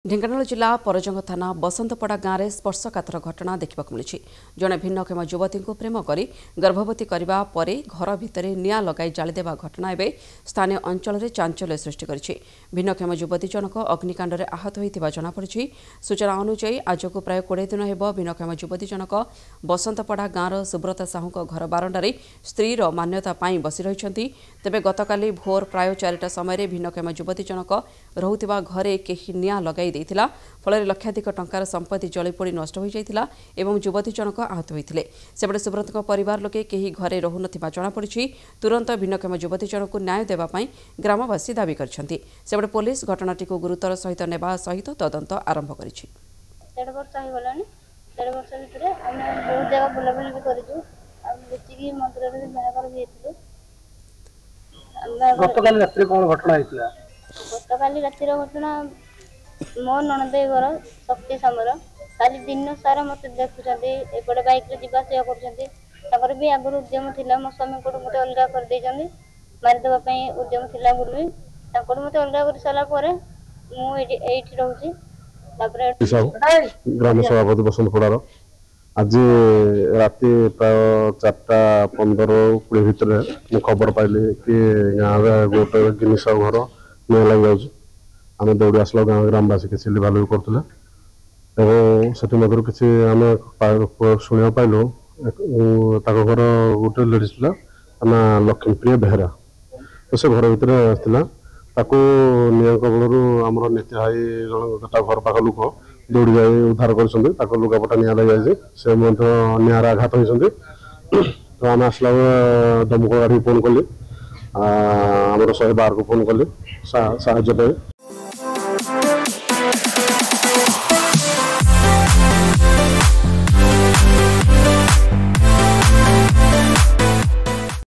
ढेंकानाल जिला परजंग थाना बसंतपड़ा गाँव में स्पर्शकातर घटना देखा मिली। जड़े भिन्नक्षम युवती को प्रेम कर गर्भवती करने पर घर भितर निआं लगाई जालीदेवा घटना एवं स्थानीय अंचल में चांचल्य सृष्टि कर भिन्नक्षम युवती जनक अग्निकांड में आहत होता जमापड़ी। सूचना अनुसार आज को प्राय 20 दिन हो भिन्नक्षम युवती जनक बसंतपड़ा गाँवर सुब्रत साहू घर बारंडार स्त्रीर मान्यता बसी रही। तेज गतकाली भोर प्राय 4टा समय भिन्नक्षम युवती जनक रोहुथिबा घरे केही निआं लगाई देथिला फल लक्षाधिक टंकार संपत्ति जलीपोड़ी नष्ट हो जाइथिला एवं युवती जनक आहत होइथिले। सेपटे सुब्रत परिवार लोके केही घरे रहु नथिबा जणापड़ी। तुरंत भिन्नक्षम युवती जनक न्याय देबा पई ग्रामवासी दाबी करछन्ति। सेपटे पुलिस घटनाटी को गुरुतर सहित नेबा सहित तदंत आरंभ करिछि। 1.5 वर्ष हो गलानी 1.5 वर्ष भितरे हम बहुत जगह बुलाबुली भी करिछु। हम बेचिकी मंदिर रे बाहागर भी हेतिलु। गतकाली रात्रि कोन घटना हेतिला? गतकाली रात्रि घटना मो ननद घर शक्ति समर काली दिन सारा मत देखुछन्ती एपटे बाइक रे जिबा से करछन्ती। ताकर भी आगुर उद्यम थिला मो स्वामी को मते अलगा कर देछन्ती मारि देबा पई उद्यम थिला गुरु ताकर मते अलगा कर साला परे मु एठी रहउची। तापर ग्राम सभापति बसंतपड़ार आज राति प्राय 4:15 भितर मु खबर पाइली कि गाँव गोटे जिनिस घर निआं लग जाऊँ। आम दौड़ी आसला गाँव ग्रामवासी किसी लिभालु करते से किसी आम शुणा पाइलु घर गोटे लेडीज ना लक्ष्मीप्रिय बेहरा तो से घर भितर निआं कबल आम नीति भाई जन घर पाख लोक दौड़ी जा उद्धार कर लुगापटा निआं लग जाए से निआर आघात होती। तो आम आसला दमकल गाड़ी फोन कली आम 112 को फोन कली साहाଯ୍य।